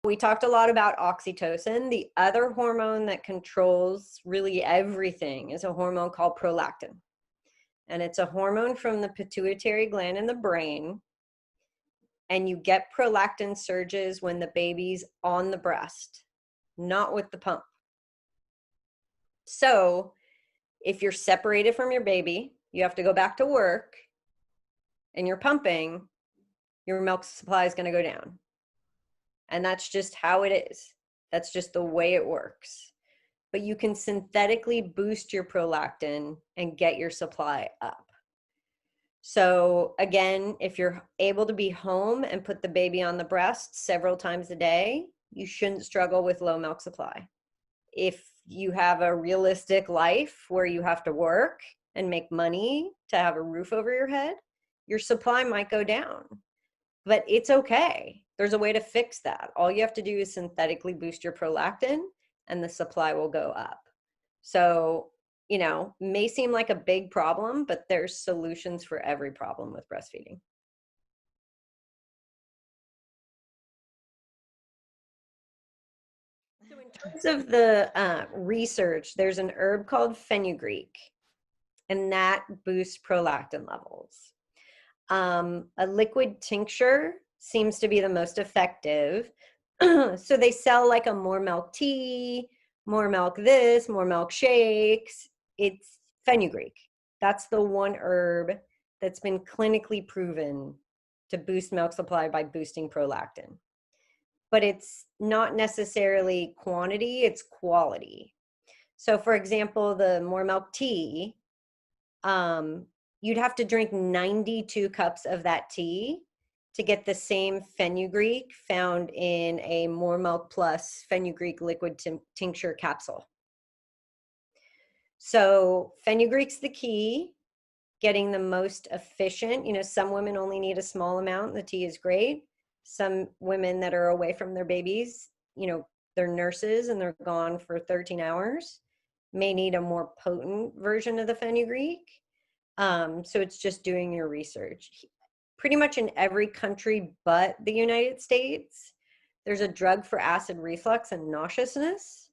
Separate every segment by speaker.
Speaker 1: We talked a lot about oxytocin. The other hormone that controls really everything is a hormone called prolactin. And it's a hormone from the pituitary gland in the brain. And you get prolactin surges when the baby's on the breast, not with the pump. So if you're separated from your baby, you have to go back to work, and you're pumping, your milk supply is going to go down. And that's just how it is. That's just the way it works. But you can synthetically boost your prolactin and get your supply up. So again, if you're able to be home and put the baby on the breast several times a day, you shouldn't struggle with low milk supply. If you have a realistic life where you have to work and make money to have a roof over your head, your supply might go down. But it's okay. There's a way to fix that. All you have to do is synthetically boost your prolactin and the supply will go up. So, you know, may seem like a big problem, but there's solutions for every problem with breastfeeding. So in terms of the research, there's an herb called Fenugreek, and that boosts prolactin levels. A liquid tincture seems to be the most effective. So they sell like a more milk tea, more milk this, more milk shakes. It's fenugreek. That's the one herb that's been clinically proven to boost milk supply by boosting prolactin. But it's not necessarily quantity, it's quality. So for example, the more milk tea, you'd have to drink 92 cups of that tea to get the same fenugreek found in a More Milk Plus fenugreek liquid tincture capsule. So fenugreek's the key, getting the most efficient. You know, some women only need a small amount. The tea is great. Some women that are away from their babies, you know, they're nurses and they're gone for 13 hours, may need a more potent version of the fenugreek. So it's just doing your research. Pretty much in every country but the United States, there's a drug for acid reflux and nauseousness,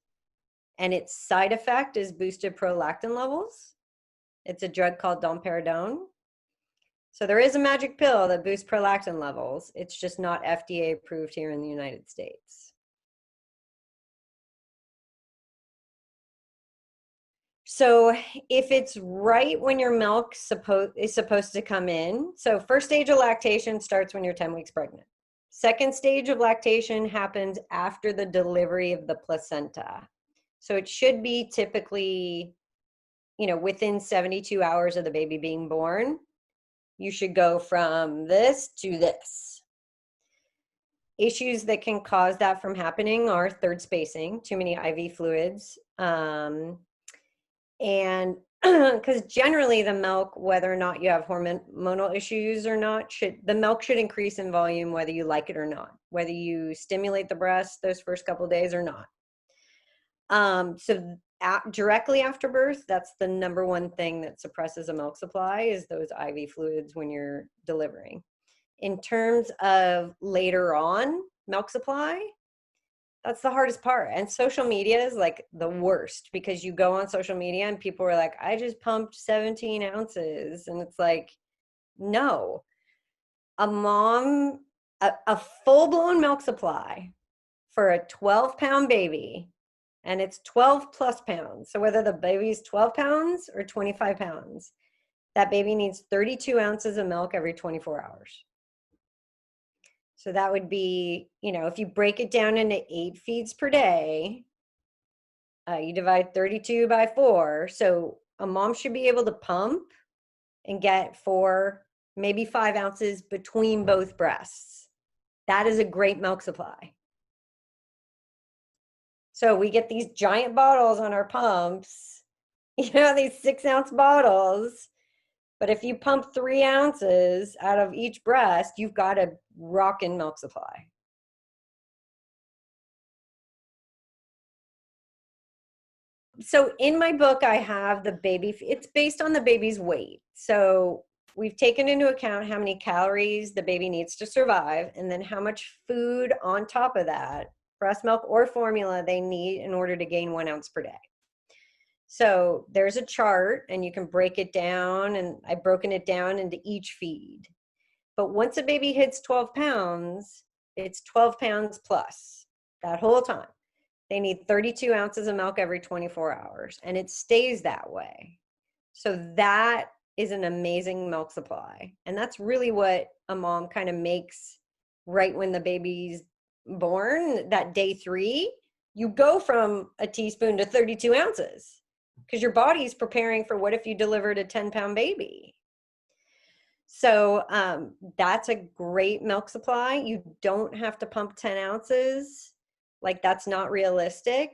Speaker 1: and its side effect is boosted prolactin levels. It's a drug called domperidone. So there is a magic pill that boosts prolactin levels. It's just not FDA approved here in the United States. So if it's right when your milk is supposed to come in, so first stage of lactation starts when you're 10 weeks pregnant. Second stage of lactation happens after the delivery of the placenta. So it should be typically, you know, within 72 hours of the baby being born, you should go from this to this. Issues that can cause that from happening are third spacing, too many IV fluids, and because generally the milk, whether or not you have hormonal issues or not, the milk should increase in volume whether you like it or not, whether you stimulate the breast those first couple of days or not. So directly after birth, that's the number one thing that suppresses a milk supply is those IV fluids when you're delivering. In terms of later on milk supply, that's the hardest part. And social media is like the worst because you go on social media and people are like, I just pumped 17 ounces. And it's like, no, a full-blown milk supply for a 12-pound baby, and it's 12 plus pounds. So whether the baby's 12 pounds or 25 pounds, that baby needs 32 ounces of milk every 24 hours. So that would be, you know, if you break it down into 8 feeds per day, you divide 32 by 4. So a mom should be able to pump and get 4, maybe 5 ounces between both breasts. That is a great milk supply. So we get these giant bottles on our pumps, you know, these 6-ounce bottles. But if you pump 3 ounces out of each breast, you've got a rockin' milk supply. So in my book, I have the baby, it's based on the baby's weight. So we've taken into account how many calories the baby needs to survive, and then how much food on top of that breast milk or formula they need in order to gain 1 ounce per day. So there's a chart and you can break it down, and I've broken it down into each feed. But once a baby hits 12 pounds, it's 12 pounds plus that whole time. They need 32 ounces of milk every 24 hours, and it stays that way. So that is an amazing milk supply. And that's really what a mom kind of makes right when the baby's born, that day 3. You go from a teaspoon to 32 ounces because your body's preparing for what if you delivered a 10-pound baby. So that's a great milk supply. You don't have to pump 10 ounces. Like, that's not realistic.